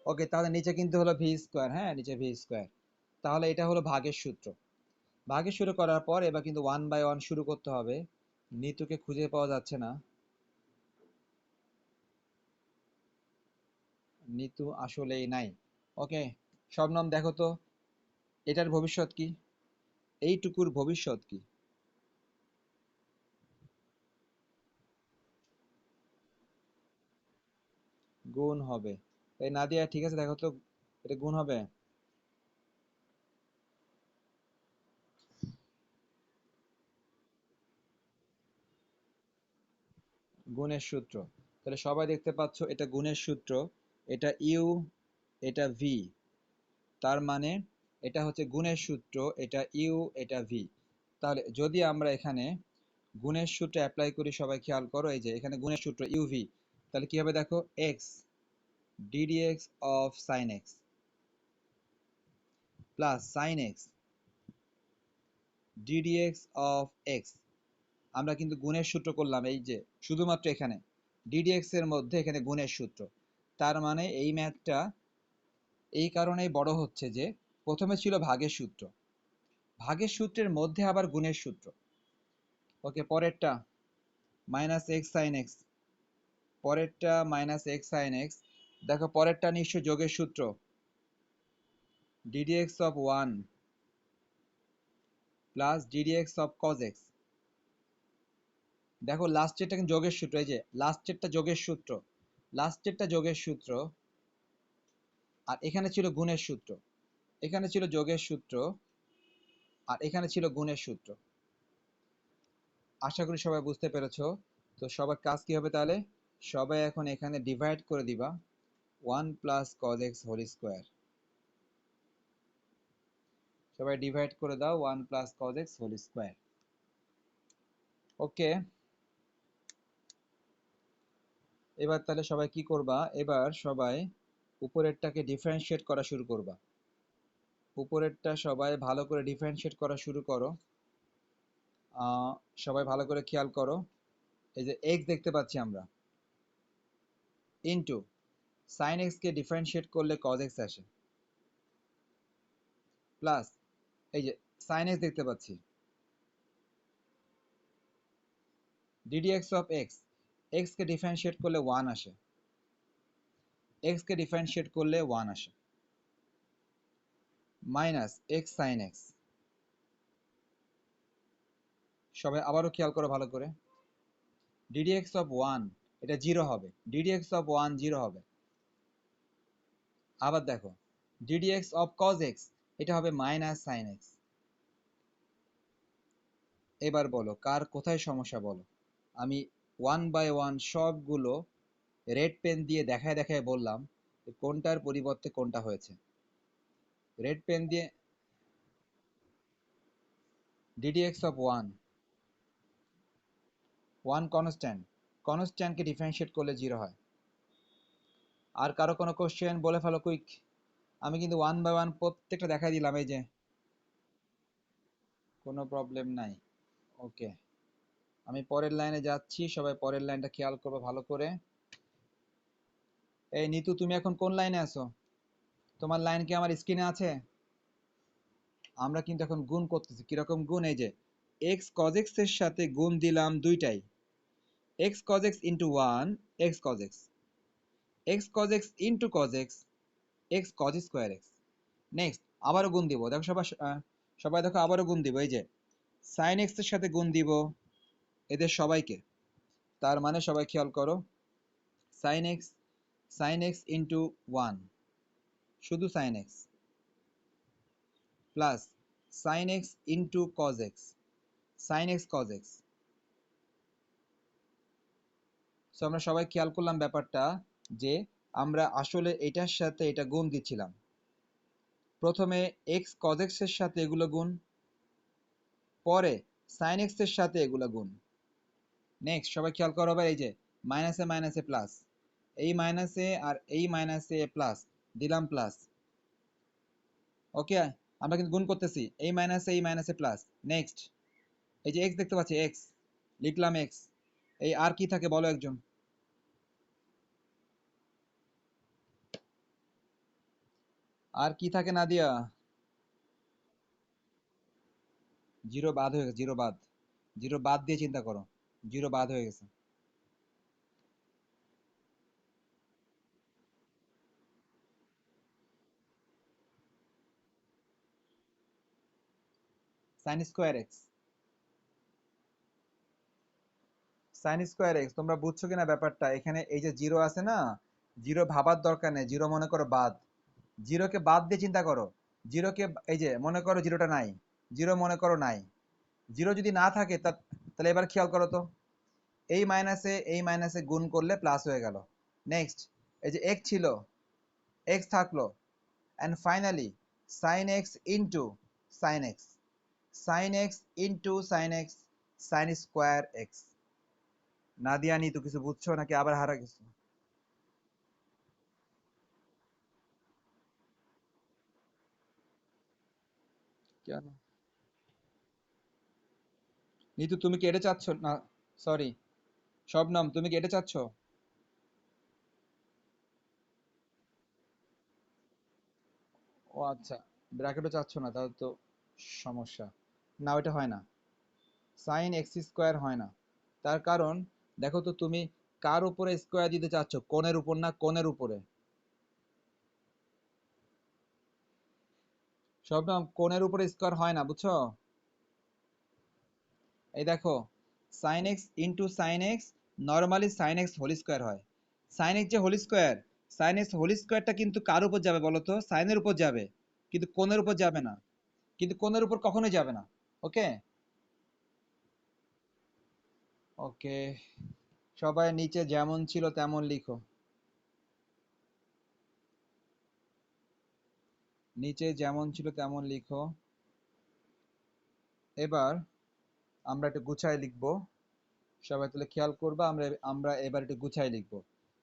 ওকে, তাহলে নিচে কিন্তু হলো ভি স্কোয়ার, হ্যাঁ নিচে ভি স্কোয়ার। তাহলে এটা হলো ভাগের সূত্র। ভাগে শুরু করার পর এবার কিন্তু 1/1 শুরু করতে হবে। নিতুকে খুঁজে পাওয়া যাচ্ছে না, নিতু আসলেই নাই। ওকে, শবনম দেখো তো এটার ভবিষ্যৎ কি, এইটুকুর ভবিষ্যৎ কি? গুণ হবে। এই নাদিয়া ঠিক আছে দেখো তো, এটা গুণ হবে। গুণের সূত্র, তাহলে সবাই দেখতে পাচ্ছ এটা গুণের সূত্র। এটা ইউ, এটা ভি, তার মানে এটা হচ্ছে গুণের সূত্র, এটা ইউ এটা ভি। তাহলে যদি আমরা এখানে গুণের সূত্র অ্যাপ্লাই করি, সবাই খেয়াল করো এই যে এখানে গুণের সূত্র ইউভি, তাহলে কি হবে দেখো, x ddx of sign x plus sine x ddx of x. আমরা কিন্তু গুণের সূত্র করলাম এই যে শুধুমাত্র এখানে ডিডিএক্স এর মধ্যে এখানে গুণের সূত্র। তার মানে এই ম্যাথটা এই কারণেই বড় হচ্ছে যে প্রথমে ছিল ভাগের সূত্র, ভাগের সূত্রের মধ্যে আবার গুণের সূত্র। ওকে, পরেরটা মাইনাস এক্স সাইন এক্স, পরেরটা মাইনাস এক্স সাইন এক্স। দেখো পরেরটা নিশ্চয় যোগের সূত্র, ddx of 1 plus ddx of cos x। দেখো লাস্টেরটা কিন্তু যোগের সূত্র, এই যে লাস্টেরটা যোগের সূত্র, লাস্টেরটা যোগের সূত্র, আর এখানে ছিল গুণের সূত্র। এখানে ছিল যোগের সূত্র, আর এখানে ছিল গুণের সূত্র। আশা করি সবাই বুঝতে পেরেছো। তো সবার কাজ কি হবে তাহলে? সবাই এখন এখানে ডিভাইড করে দিবা 1 plus cos x whole square. সবাই ডিভাইড করে দাও 1 plus cos x whole square. Okay, এবার তাহলে সবাই কি করবা? এবার সবাই উপরেরটাকে ডিফারেন্সিয়েট করা শুরু করবা। উপরেরটা সবাই ভালো করে ডিফারেন্সিয়েট করা শুরু করো। সবাই ভালো করে খেয়াল করো। এই যে এক্স দেখতে পাচ্ছি আমরা, ইনটু সাইন এক্স কে ডিফারেন্সিয়েট করলে কজ এক্স আসে, প্লাস এই যে সাইন এক্স দেখতে পাচ্ছি, DD x of x, x K differentiate করলে 1 আসে, এক্স কে ডিফারেন্সিয়েট করলে 1 আসে, মাইনাস এক্স সাইন এক্স। সবাই আবারও খেয়াল করো ভালো করে, ডিডি এক্স অফ 1 এটা 0 হবে, ডিডি এক্স অফ 1 0 হবে। আবার দেখো d d x of cos x এটা হবে মাইনাস সাইন এক্স। এবার বলো কার কোথায় সমস্যা বলো। আমি 1 বাই 1 সবগুলো রেড পেন দিয়ে দেখায় দেখায় বললাম কোনটার পরিবর্তে কোনটা হয়েছে। রেড পেন দিয়ে ডিডি এক্স অফ 1 কনস্ট্যান্ট, কনস্ট্যান্টকে ডিফারেন্সিয়েট করলে 0 হয়। আর কারো কোনো কোশ্চেন বলে ফেলো কুইক। আমি কিন্তু 1 বাই 1 প্রত্যেকটা দেখাই দিলাম, এই যে কোনো প্রবলেম নাই। ওকে, আমি পরের লাইনে যাচ্ছি, সবাই পরের লাইনটা খেয়াল করবে ভালো করে। এই নিতু তুমি এখন কোন লাইনে আছো? তোমার লাইন কি আমার স্ক্রিনে আছে? আমরা কিন্তু এখন গুণ করতেছি। কিরকম গুণ? এই যে এক্স কজ এক্স এর সাথে গুণ দিলাম দুইটাই, x cos x into 1 x cos x, x cos x into cos x, x cos square x. Next আবারও গুণ দিব, দেখো সবাই সবাই দেখো আবারও গুণ দিব, এই যে সাইন এক্স এর সাথে গুণ দিব এদের সবাইকে। তার মানে সবাই খেয়াল করো, sine x, sine x into 1 শুধু sine x, plus sine x into cos x, sine x cos x. So আমরা সবাই খেয়াল করলাম ব্যাপারটা, যে আমরা আসলে এটার সাথে এটা গুণ দিচ্ছিলাম। প্রথমে এক্স কজ এক্স এর সাথে এগুলো গুণ, পরে সাইন এক্স এর সাথে এগুলো গুণ। নেক্সট সবাই খেয়াল করো আবার, এই যে মাইনাসে মাইনাসে প্লাস, এই মাইনাসে আর এই মাইনাসে প্লাস দিলাম প্লাস। ওকে, আমরা কিন্তু গুণ করতেছি, এই মাইনাসে প্লাস। নেক্সট এই যে এক্স দেখতে পাচ্ছি, এক্স লিখলাম এক্স। এই আর কি থাকে বলো একজন? আর কি থাকে নাদিয়া? জিরো বাদ হয়ে গেছে, জিরো বাদ, জিরো বাদ দিয়ে চিন্তা করো, জিরো বাদ হয়ে গেছে। Sign square x, sine square x তোমরা বুঝছো কিনা ব্যাপারটা? এখানে এই যে জিরো আছে না, জিরো ভাবার দরকার নেই, জিরো মনে করো বাদ, জিরোকে বাদ দিয়ে চিন্তা করো। জিরোকে এই যে মনে করো জিরোটা নাই, জিরো মনে করো নাই। জিরো যদি না থাকে তাহলে এবার খেয়াল করো তো, এই মাইনাসে গুণ করলে প্লাস হয়ে গেল। নেক্সট এই যে এক্স ছিল, এক্স থাকলো, and finally sine x into sine x, sine x into sine x, sine square x. Nadia নি তো কিছু বুঝছো নাকি আবার হারা গেছো? কেন নিতু তুমি কি এটা চাচ্ছ না? সরি, শবনম তুমি কি এটা চাচ্ছ? ও আচ্ছা, ব্র্যাকেটও চাচ্ছ না, তাহলে তো সমস্যা। না ওইটা হয় না, সাইন এক্স স্কোয়ার হয় না। তার কারণ দেখো তো, তুমি কার উপরে স্কোয়ার দিতে চাচ্ছ, কোণের উপর না কোণের উপরে? শবনম কোণের উপরে স্কোয়ার হয় না, বুঝছো? এই দেখো sine x into sine x, normally sine x whole square হয়, সাইন এক্স যে whole square, sine x whole স্কোয়ারটা কিন্তু কার উপর যাবে বলো তো? সাইনের উপর যাবে, কিন্তু কোণের উপর যাবে না। কিন্তু কোণের উপর কখনোই যাবে না। ওকে। ওকে, সবাই নিচে যেমন ছিল তেমন লিখো। নিচে যেমন ছিল তেমন লিখো। এবার আমরা একটু গুছায় লিখবো। সবাই তাহলে খেয়াল করবা, আমরা আমরা এবার একটু গুছায় লিখবো।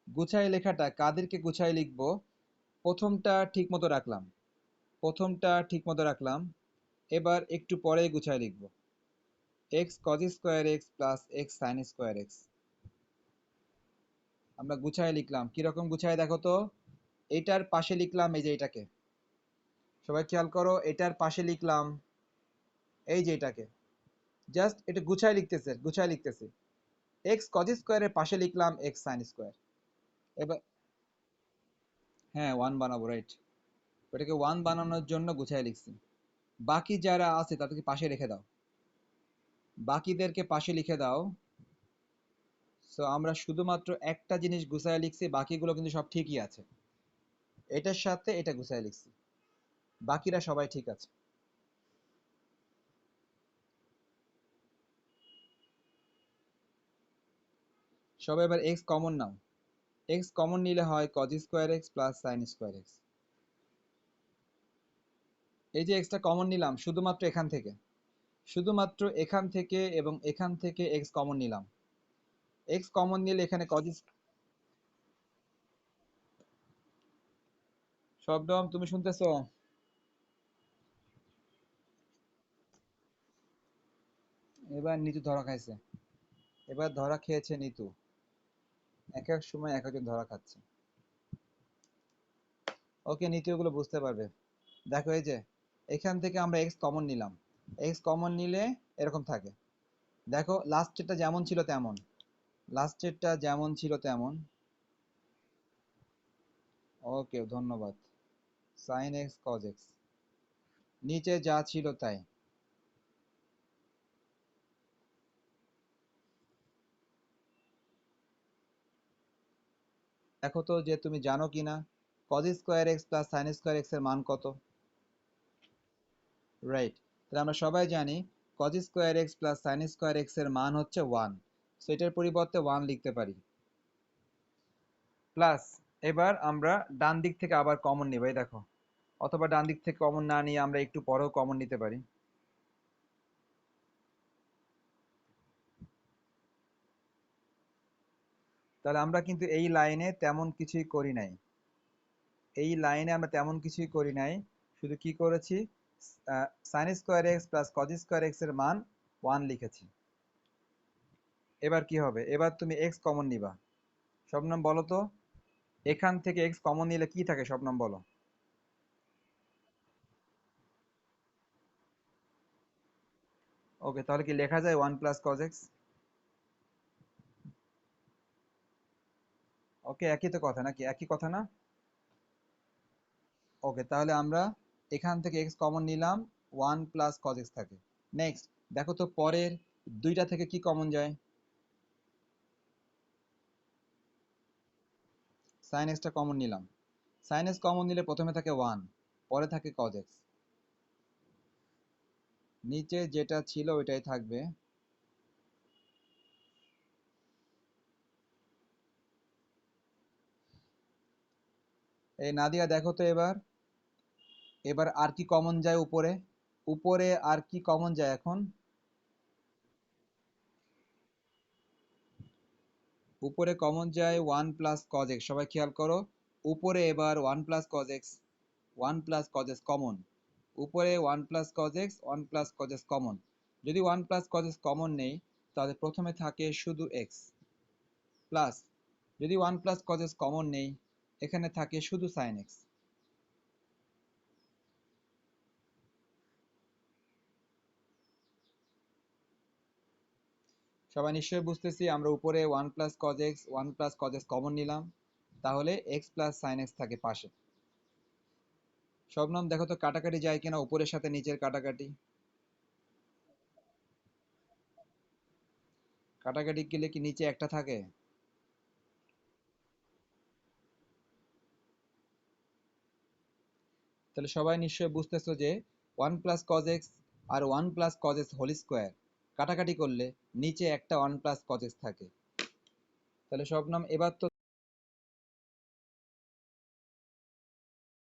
গুছায় লেখাটা কাদেরকে গুছায় লিখবো? প্রথমটা ঠিক মতো রাখলাম, প্রথমটা ঠিক মতো রাখলাম। এবার একটু পরে গুছায় লিখবো। X cos square x plus x sine square x. আমরা গুছায় লিখলাম, কিরকম গুছায় দেখো তো। এটার পাশে লিখলাম এই যে এটাকে, সবাই খেয়াল করো, এটার পাশে লিখলাম এই যে এটাকে। জাস্ট এটা গুছায় লিখতেছে, গুছায় লিখতেছে। এক্স কজ স্কোয়ারের পাশে লিখলাম এক্স সাইন স্কোয়ার। এবার হ্যাঁ, ওয়ান বানাবো, রাইট। ওটাকে ওয়ান বানানোর জন্য গুছায় লিখছি। বাকি যারা আছে তাদেরকে পাশে রেখে দাও, বাকিদেরকে পাশে লিখে দাও। সো আমরা শুধুমাত্র একটা জিনিস গুছায় লিখছি, বাকিগুলো কিন্তু সব ঠিকই আছে। এটার সাথে এটা গুছায় লিখছি, বাকিরা সবাই ঠিক আছে। সবাই এবার এক্স কমন নাও। এক্স কমন নিলে হয় cause square x plus sign square x. এই যে এক্সটা কমন নিলাম শুধুমাত্র এখান থেকে, শুধুমাত্র এখান থেকে এবং এখান থেকে এক্স কমন নিলাম। এক্স কমন নিলে এখানে কজ। শবনম, তুমি শুনতেছো? এবার নিতু ধরা খাইছে, এবার ধরা খেয়েছে নিতু। এক এক সময় এক একজন ধরা খাচ্ছে। ওকে, নিতু এগুলো বুঝতে পারবে। দেখো এই যে এখান থেকে আমরা এক্স কমন নিলাম, এক্স কমন নিলে এরকম থাকে। দেখো লাস্টেরটা যেমন ছিল তেমন, লাস্টেরটা যেমন ছিল তেমন। ওকে, ধন্যবাদ। সাইন এক্স কজ এক্স, নিচে যা ছিল তাই। দেখো তো যে তুমি জানো কিনা cause square x plus sign square x এর মান কত। রাইট, তাহলে আমরা সবাই জানি cause square x plus sign square x এর মান হচ্ছে ওয়ান। সো এটার পরিবর্তে ওয়ান লিখতে পারি। প্লাস, এবার আমরা ডান দিক থেকে আবার কমন নিব, এই দেখো। অথবা ডান দিক থেকে কমন না নিয়ে আমরা একটু পরেও কমন নিতে পারি। তাহলে আমরা কিন্তু এই লাইনে তেমন কিছুই করি নাই, এই লাইনে আমরা তেমন কিছুই করি নাই। শুধু কি করেছি, sign square x plus cause square x এর মান ওয়ান লিখেছি। এবার কি হবে, এবার তুমি এক্স কমন নিবা। শবনম বলো তো, এখান থেকে এক্স কমন নিলে কি থাকে শবনম বলো। ওকে, তাহলে কি লেখা যায় ওয়ান প্লাস কজ এক্স? ওকে, একই তো কথা নাকি, একই কথা না? ওকে, তাহলে আমরা এখান থেকে এক্স কমন নিলাম, ওয়ান প্লাস কজ এক্স থাকে। নেক্সট, দেখো তো পরের দুইটা থেকে কি কমন যায়। সাইন এক্সটা কমন নিলাম, সাইন এক্স কমন নিলে প্রথমে থাকে ওয়ান, পরে থাকে কজ এক্স। নিচে যেটা ছিল ওইটাই থাকবে। এই নাদিয়া দেখো তো এবার, এবার আর কি কমন যায় উপরে, উপরে আর কি কমন যায় এখন। উপরে কমন যায় ওয়ান প্লাস কজ এক্স, সবাই খেয়াল করো। উপরে এবার one plus cos x, one plus cos x common. উপরে one plus cos x, one plus cos x common. যদি one plus cos x common নেই, তাহলে প্রথমে থাকে শুধু এক্স। প্লাস, যদি one plus cos x common নেই, এখানে থাকে শুধু সাইন এক্স। সবাই নিশ্চয়ই বুঝতেছি, আমরা উপরে one plus cos x, one plus cos x common নিলাম, তাহলে এক্স প্লাস সাইন এক্স থাকে পাশে। শবনম দেখো তো কাটাকাটি যায় কিনা উপরের সাথে নিচের কাটাকাটি। কাটাকাটি গেলে কি নিচে একটা থাকে? তাহলে সবাই নিশ্চয়ই বুঝতেছো যে 1 প্লাস কজ এক্স আর 1 plus cos x whole square কাটাকাটি করলে নিচে একটা 1 প্লাস কজ এক্স থাকে। তাহলে শবনম এবার তো